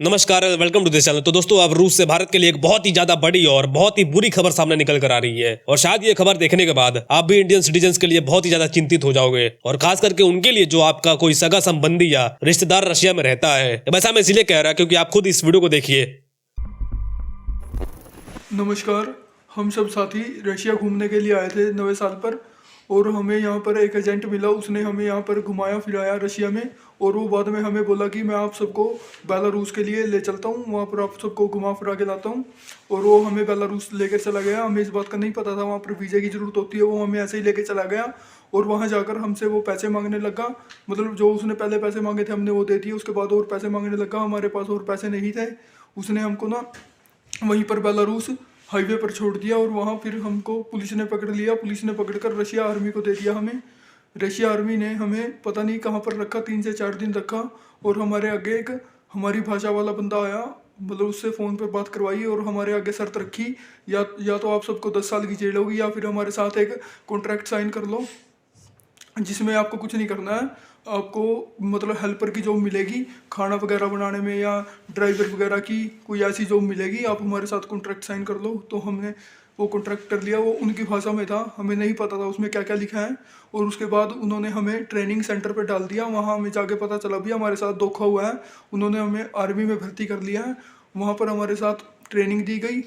नमस्कार, welcome to this channel. तो दोस्तों, अब रूस से भारत के लिए एक बहुत ही ज्यादा बड़ी और बहुत ही बुरी खबर सामने निकल कर आ रही है। और शायद ये खबर देखने के बाद आप भी इंडियन सिटीजन्स के लिए बहुत ही ज्यादा चिंतित हो जाओगे, और खास करके उनके लिए जो आपका कोई सगा संबंधी या रिश्तेदार रशिया में रहता है। वैसा मैं इसलिए कह रहा क्योंकि आप खुद इस वीडियो को देखिए। नमस्कार, हम सब साथी रशिया घूमने के लिए आए थे नवे साल पर, और हमें यहाँ पर एक एजेंट मिला। उसने हमें यहाँ पर घुमाया फिराया रशिया में, और वो बाद में हमें बोला कि मैं आप सबको बेलारूस के लिए ले चलता हूँ, वहाँ पर आप सबको घुमा फिरा के लाता हूँ। और वो हमें बेलारूस लेकर चला गया। हमें इस बात का नहीं पता था वहाँ पर वीज़े की ज़रूरत होती है। वो हमें ऐसे ही लेके चला गया, और वहाँ जाकर हमसे वो पैसे मांगने लगा। मतलब जो उसने पहले पैसे मांगे थे हमने वो दे दिए, उसके बाद और पैसे मांगने लगा। हमारे पास और पैसे नहीं थे। उसने हमको ना वहीं पर बेलारूस हाईवे पर छोड़ दिया, और वहाँ फिर हमको पुलिस ने पकड़ लिया। पुलिस ने पकड़कर रशिया आर्मी को दे दिया हमें। रशिया आर्मी ने हमें पता नहीं कहाँ पर रखा, 3 से 4 दिन रखा। और हमारे आगे एक हमारी भाषा वाला बंदा आया, मतलब उससे फ़ोन पर बात करवाई, और हमारे आगे शर्त रखी, या तो आप सबको 10 साल की जेल होगी, या फिर हमारे साथ एक कॉन्ट्रैक्ट साइन कर लो जिसमें आपको कुछ नहीं करना है। आपको मतलब हेल्पर की जॉब मिलेगी, खाना वगैरह बनाने में, या ड्राइवर वगैरह की कोई ऐसी जॉब मिलेगी। आप हमारे साथ कॉन्ट्रैक्ट साइन कर लो। तो हमने वो कॉन्ट्रैक्ट कर लिया। वो उनकी भाषा में था, हमें नहीं पता था उसमें क्या क्या लिखा है। और उसके बाद उन्होंने हमें ट्रेनिंग सेंटर पर डाल दिया। वहाँ हमें जाके पता चला भी हमारे साथ धोखा हुआ है। उन्होंने हमें आर्मी में भर्ती कर लिया है। वहाँ पर हमारे साथ ट्रेनिंग दी गई।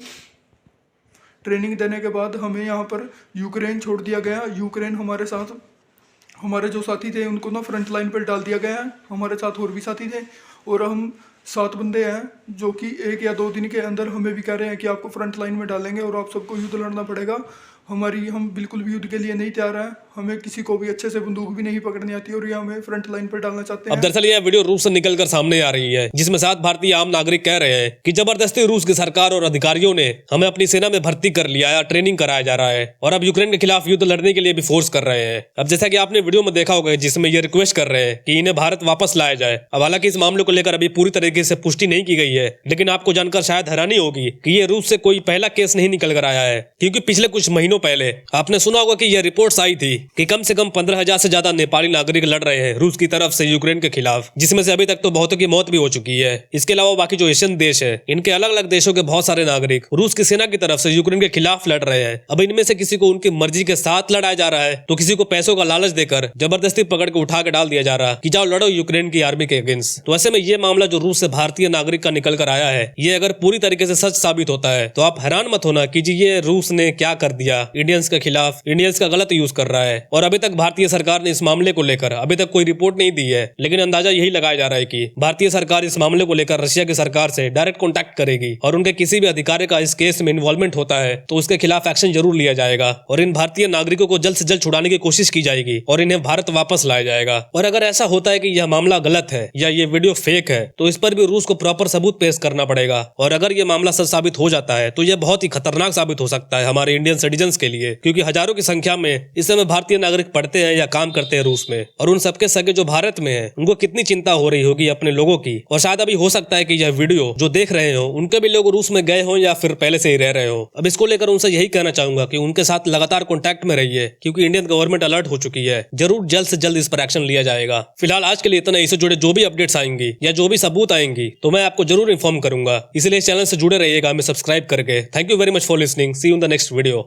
ट्रेनिंग देने के बाद हमें यहाँ पर यूक्रेन छोड़ दिया गया। यूक्रेन हमारे जो साथी थे उनको ना फ्रंट लाइन पर डाल दिया गया है। हमारे साथ और भी साथी थे, और हम 7 बंदे हैं जो कि 1 या 2 दिन के अंदर हमें भी कह रहे हैं कि आपको फ्रंट लाइन में डालेंगे और आप सबको युद्ध लड़ना पड़ेगा। हम बिल्कुल भी युद्ध के लिए नहीं तैयार हैं। हमें किसी को भी अच्छे से बंदूक भी नहीं पकड़नी आती, और ये हमें फ्रंट लाइन पर डालना चाहते हैं। अब दरअसल यह वीडियो रूस से निकलकर सामने आ रही है, जिसमें 7 भारतीय आम नागरिक कह रहे हैं कि जबरदस्ती रूस की सरकार और अधिकारियों ने हमें अपनी सेना में भर्ती कर लिया है, ट्रेनिंग कराया जा रहा है, और अब यूक्रेन के खिलाफ युद्ध लड़ने के लिए भी फोर्स कर रहे हैं। अब जैसा कि आपने वीडियो में देखा होगा, जिसमें ये रिक्वेस्ट कर रहे हैं कि इन्हें भारत वापस लाया जाए। अब हालांकि इस मामले को लेकर अभी पूरी तरीके से पुष्टि नहीं की गई है, लेकिन आपको जानकर शायद हैरानी होगी कि ये रूस से कोई पहला केस नहीं निकल कर आया है। क्योंकि पिछले कुछ महीनों पहले आपने सुना होगा कि यह रिपोर्ट्स आई थी कि कम से कम 15,000 से ज्यादा नेपाली नागरिक लड़ रहे हैं रूस की तरफ से यूक्रेन के खिलाफ, जिसमें से अभी तक तो बहुतों की मौत भी हो चुकी है। इसके अलावा बाकी जो एशियन देश है, इनके अलग अलग देशों के बहुत सारे नागरिक रूस की सेना की तरफ से यूक्रेन के खिलाफ लड़ रहे हैं। अब इनमें से किसी को उनकी मर्जी के साथ लड़ाया जा रहा है, तो किसी को पैसों का लालच देकर जबरदस्ती पकड़ के उठा के डाल दिया जा रहा है कि जाओ लड़ो यूक्रेन की आर्मी के अगेंस्ट। तो ऐसे में ये मामला जो रूस से भारतीय नागरिक का निकल कर आया है, ये अगर पूरी तरीके से सच साबित होता है तो आप हैरान मत होना कि जी ये रूस ने क्या कर दिया इंडियंस के खिलाफ, इंडियंस का गलत यूज कर रहा है। और अभी तक भारतीय सरकार ने इस मामले को लेकर अभी तक कोई रिपोर्ट नहीं दी है, लेकिन अंदाजा यही लगाया जा रहा है कि भारतीय सरकार इस मामले को लेकर रशिया की सरकार से डायरेक्ट कॉन्टैक्ट करेगी, और उनके किसी भी अधिकारी का इस केस में इन्वॉल्वमेंट होता है तो उसके खिलाफ एक्शन जरूर लिया जाएगा, और इन भारतीय नागरिकों को जल्द से जल्द छुड़ाने की कोशिश की जाएगी और इन्हें भारत वापस लाया जाएगा। और अगर ऐसा होता है कि यह मामला गलत है या ये वीडियो फेक है, तो इस पर भी रूस को प्रॉपर सबूत पेश करना पड़ेगा। और अगर ये मामला सच साबित हो जाता है तो यह बहुत ही खतरनाक साबित हो सकता है हमारे इंडियन सिटीजन्स के लिए, क्योंकि हजारों की संख्या में इस समय भारतीय नागरिक पढ़ते हैं या काम करते हैं रूस में, और उन सबके सगे जो भारत में हैं, उनको कितनी चिंता हो रही होगी अपने लोगों की। और शायद अभी हो सकता है कि यह वीडियो जो देख रहे हो उनके भी लोग रूस में गए हो या फिर पहले से ही रह रहे हो। अब इसको लेकर उनसे यही कहना चाहूंगा कि उनके साथ लगातार कॉन्टैक्ट में रहिए, क्योंकि इंडियन गवर्नमेंट अलर्ट हो चुकी है। जरूर जल्द से जल्द इस पर एक्शन लिया जाएगा। फिलहाल आज के लिए इतना। इससे जुड़े जो भी अपडेट्स आएंगी या जो भी सबूत आएंगी तो मैं आपको जरूर इन्फॉर्म करूंगा, इसलिए इस चैनल से जुड़े रहिएगा हमें सब्सक्राइब करके। Thank you very much for listening. See you in the next video.